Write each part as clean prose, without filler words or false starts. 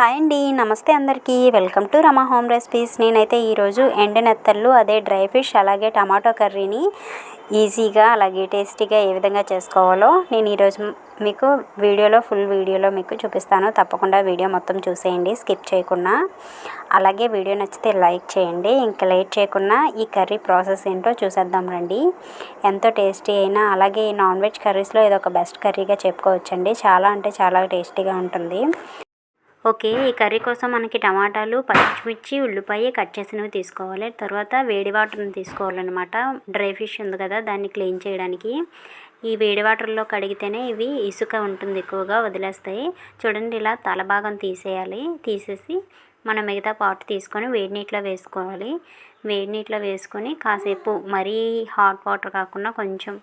Hi అండి, నమస్తే అందరికీ. Welcome to Rama home recipes. నేనైతే ఈరోజు ఎండనెత్తళ్ళు, అదే డ్రై ఫిష్, అలాగే టమాటో కర్రీని ఈజీగా అలాగే టేస్టీగా ఏ విధంగా చేసుకోవాలో నేను ఈరోజు మీకు ఫుల్ వీడియోలో మీకు చూపిస్తాను. తప్పకుండా వీడియో మొత్తం చూసేయండి, స్కిప్ చేయకుండా. అలాగే వీడియో నచ్చితే లైక్ చేయండి. ఇంకా లేట్ చేయకుండా ఈ కర్రీ ప్రాసెస్ ఏంటో చూసేద్దాం రండి. ఎంతో టేస్టీ అయినా, అలాగే ఈ నాన్ వెజ్ కర్రీస్లో ఇది ఒక బెస్ట్ కర్రీగా చెప్పుకోవచ్చండి. చాలా అంటే చాలా టేస్టీగా ఉంటుంది. ఓకే, ఈ కర్రీ కోసం మనకి టమాటాలు, పచ్చిమిర్చి, ఉల్లిపాయ కట్ చేసినవి తీసుకోవాలి. తర్వాత వేడి వాటర్ని తీసుకోవాలన్నమాట. డ్రై ఫిష్ ఉంది కదా, దాన్ని క్లీన్ చేయడానికి. ఈ వేడి వాటర్లో కడిగితేనే ఇవి ఇసుక ఉంటుంది, ఎక్కువగా వదిలేస్తాయి. చూడండి, ఇలా తల భాగం తీసేయాలి. తీసేసి మనం మిగతా పార్ట్ తీసుకొని వేడి నీటిలో వేసుకోవాలి. వేడి నీటిలో వేసుకొని కాసేపు, మరీ హాట్ వాటర్ కాకుండా కొంచెం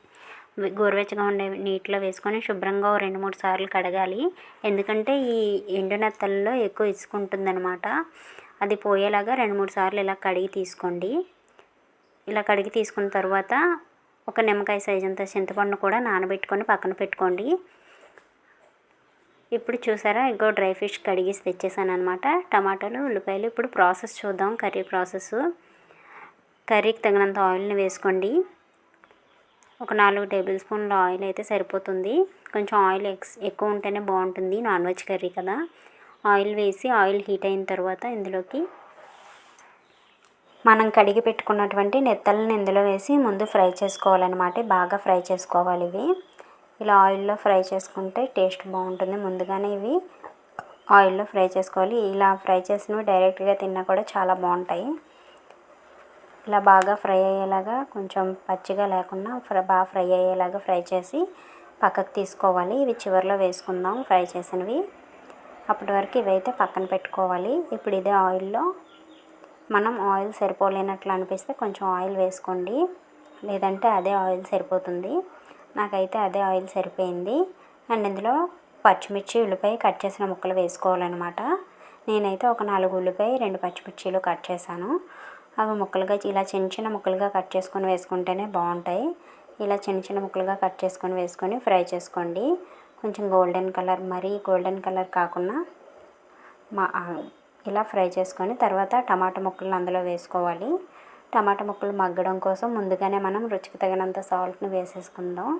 గోరువెచ్చగా ఉండే నీటిలో వేసుకొని శుభ్రంగా 2-3 సార్లు కడగాలి. ఎందుకంటే ఈ ఎండు నెత్తల్లో ఎక్కువ ఇసుకుంటుందన్నమాట. అది పోయేలాగా 2-3 సార్లు ఇలా కడిగి తీసుకోండి. ఇలా కడిగి తీసుకున్న తర్వాత ఒక నిమ్మకాయ సైజ్ అంత చింతపండు కూడా నానబెట్టుకొని పక్కన పెట్టుకోండి. ఇప్పుడు చూసారా, ఇంకో డ్రై ఫిష్ కడిగేసి తెచ్చేసాను అనమాట. టమాటాలు, ఉల్లిపాయలు. ఇప్పుడు ప్రాసెస్ చూద్దాం, కర్రీ ప్రాసెస్. కర్రీకి తగినంత ఆయిల్ని వేసుకోండి. ఒక 4 టేబుల్ స్పూన్ల ఆయిల్ అయితే సరిపోతుంది. కొంచెం ఆయిల్ ఎక్కువ ఉంటేనే బాగుంటుంది, నాన్ వెజ్ కర్రీ కదా. ఆయిల్ వేసి ఆయిల్ హీట్ అయిన తర్వాత ఇందులోకి మనం కడిగి పెట్టుకున్నటువంటి నెత్తలను ఇందులో వేసి ముందు ఫ్రై చేసుకోవాలన్నమాట. బాగా ఫ్రై చేసుకోవాలి. ఇవి ఇలా ఆయిల్లో ఫ్రై చేసుకుంటే టేస్ట్ బాగుంటుంది. ముందుగానే ఇవి ఆయిల్లో ఫ్రై చేసుకోవాలి. ఇలా ఫ్రై చేసినవి డైరెక్ట్గా తిన్నా కూడా చాలా బాగుంటాయి. ఇలా బాగా ఫ్రై అయ్యేలాగా, కొంచెం పచ్చిగా లేకుండా బాగా ఫ్రై అయ్యేలాగా ఫ్రై చేసి పక్కకు తీసుకోవాలి. ఇవి చివరిలో వేసుకుందాం, ఫ్రై చేసినవి. అప్పటి వరకు ఇవైతే పక్కన పెట్టుకోవాలి. ఇప్పుడు ఇదే ఆయిల్లో మనం ఆయిల్ సరిపోలేనట్లు అనిపిస్తే కొంచెం ఆయిల్ వేసుకోండి, లేదంటే అదే ఆయిల్ సరిపోతుంది. నాకైతే అదే ఆయిల్ సరిపోయింది. అండ్ ఇందులో పచ్చిమిర్చి, ఉల్లిపాయ కట్ చేసిన ముక్కలు వేసుకోవాలన్నమాట. నేనైతే ఒక 4 ఉల్లిపాయ, 2 పచ్చిమిర్చీలు కట్ చేశాను. అవి ముక్కలుగా ఇలా చిన్న ముక్కలుగా కట్ చేసుకొని వేసుకుంటేనే బాగుంటాయి. ఇలా చిన్న ముక్కలుగా కట్ చేసుకొని వేసుకొని ఫ్రై చేసుకోండి. కొంచెం గోల్డెన్ కలర్, మరీ గోల్డెన్ కలర్ కాకుండా ఇలా ఫ్రై చేసుకొని తర్వాత టమాటా ముక్కలను అందులో వేసుకోవాలి. టమాటా ముక్కలు మగ్గడం కోసం ముందుగానే మనం రుచికి తగినంత సాల్ట్ని వేసేసుకుందాం.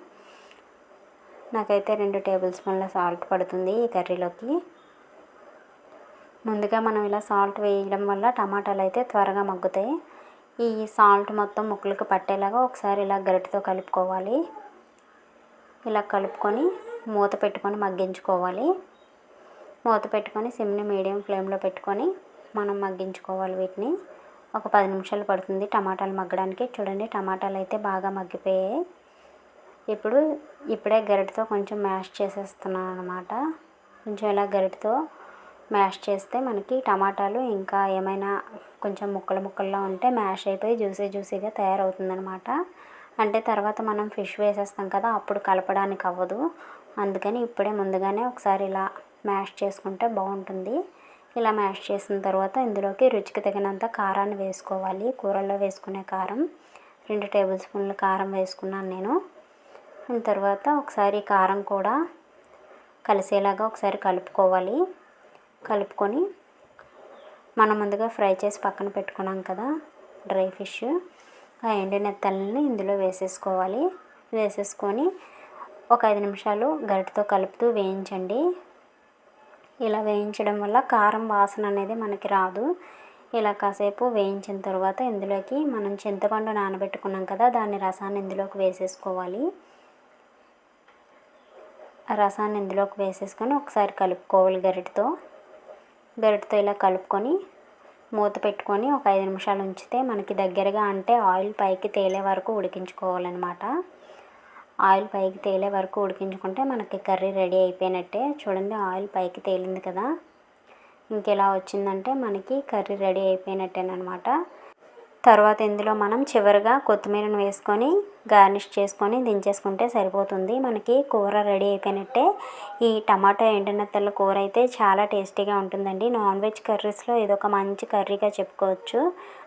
నాకైతే 2 టేబుల్ స్పూన్ల సాల్ట్ పడుతుంది ఈ కర్రీలోకి. ముందుగా మనం ఇలా సాల్ట్ వేయడం వల్ల టమాటాలు అయితే త్వరగా మగ్గుతాయి. ఈ సాల్ట్ మొత్తం ముక్కలకు పట్టేలాగా ఒకసారి ఇలా గరిటెతో కలుపుకోవాలి. ఇలా కలుపుకొని మూత పెట్టుకొని మగ్గించుకోవాలి. మూత పెట్టుకొని సిమ్ని మీడియం ఫ్లేమ్లో పెట్టుకొని మనం మగ్గించుకోవాలి. వీటిని ఒక 10 నిమిషాలు పడుతుంది టమాటాలు మగ్గడానికి. చూడండి, టమాటాలు అయితే బాగా మగ్గిపోయాయి. ఇప్పుడే గరిటెతో కొంచెం మ్యాష్ చేసేస్తున్నాను అనమాట. కొంచెం ఇలా గరిటెతో మ్యాష్ చేస్తే మనకి టమాటాలు ఇంకా ఏమైనా కొంచెం ముక్కల్లో ఉంటే మ్యాష్ అయిపోయి జ్యూసీగా తయారవుతుందనమాట. అంటే తర్వాత మనం ఫిష్ వేసేస్తాం కదా, అప్పుడు కలపడానికి అవ్వదు. అందుకని ఇప్పుడే ముందుగానే ఒకసారి ఇలా మ్యాష్ చేసుకుంటే బాగుంటుంది. ఇలా మ్యాష్ చేసిన తర్వాత ఇందులోకి రుచికి తగినంత కారాన్ని వేసుకోవాలి. కూరల్లో వేసుకునే కారం 2 టేబుల్ స్పూన్ల కారం వేసుకున్నాను నేను. తర్వాత ఒకసారి కారం కూడా కలిసేలాగా ఒకసారి కలుపుకోవాలి. కలుపుకొని మనం ముందుగా ఫ్రై చేసి పక్కన పెట్టుకున్నాం కదా డ్రై ఫిష్, ఆ ఎండినెత్తలని ఇందులో వేసేసుకోవాలి. వేసేసుకొని ఒక 5 నిమిషాలు గరిటెతో కలుపుతూ వేయించండి. ఇలా వేయించడం వల్ల కారం వాసన అనేది మనకి రాదు. ఇలా కాసేపు వేయించిన తర్వాత ఇందులోకి మనం చింతపండు నానబెట్టుకున్నాం కదా, దాని రసాన్ని ఇందులోకి వేసేసుకోవాలి. ఆ రసాన్ని ఇందులోకి వేసేసుకొని ఒకసారి కలుపుకోవాలి గరిటెతో ఇలా కలుపుకొని మూత పెట్టుకొని ఒక 5 నిమిషాలు ఉంచితే మనకి దగ్గరగా, అంటే ఆయిల్ పైకి తేలే వరకు ఉడికించుకోవాలన్నమాట. ఆయిల్ పైకి తేలే వరకు ఉడికించుకుంటే మనకి కర్రీ రెడీ అయిపోయినట్టే. చూడండి, ఆయిల్ పైకి తేలింది కదా, ఇంకెలా వచ్చిందంటే మనకి కర్రీ రెడీ అయిపోయినట్టేనమాట. తర్వాత ఇందులో మనం చివరిగా కొత్తిమీరను వేసుకొని గార్నిష్ చేసుకొని దించేసుకుంటే సరిపోతుంది. మనకి కూర రెడీ అయిపోయినట్టే. ఈ టమాటా ఎండునెత్తల కూర అయితే చాలా టేస్టీగా ఉంటుందండి. నాన్ వెజ్ కర్రీస్లో ఇదొక మంచి కర్రీగా చెప్పుకోవచ్చు.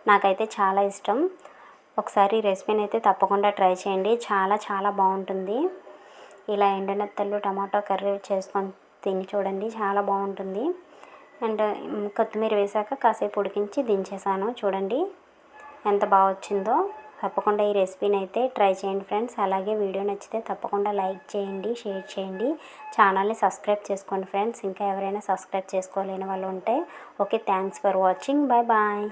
నాకైతే చాలా ఇష్టం. ఒకసారి ఈ రెసిపీని అయితే తప్పకుండా ట్రై చేయండి, చాలా బాగుంటుంది. ఇలా ఎండునెత్తలు టమాటా కర్రీ చేసుకొని తిని చూడండి, చాలా బాగుంటుంది. అండ్ కొత్తిమీర వేసాక కాసేపు ఉడికించి దించేసాను. చూడండి ఎంత బాగా వచ్చిందో. తప్పకుండా ఈ రెసిపీని అయితే ట్రై చేయండి ఫ్రెండ్స్. అలాగే వీడియో నచ్చితే తప్పకుండా లైక్ చేయండి, షేర్ చేయండి, ఛానల్ని సబ్స్క్రైబ్ చేసుకోండి ఫ్రెండ్స్. ఇంకా ఎవరైనా సబ్స్క్రైబ్ చేసుకోలేని వాళ్ళు ఉంటే okay. Thanks for watching. Bye bye.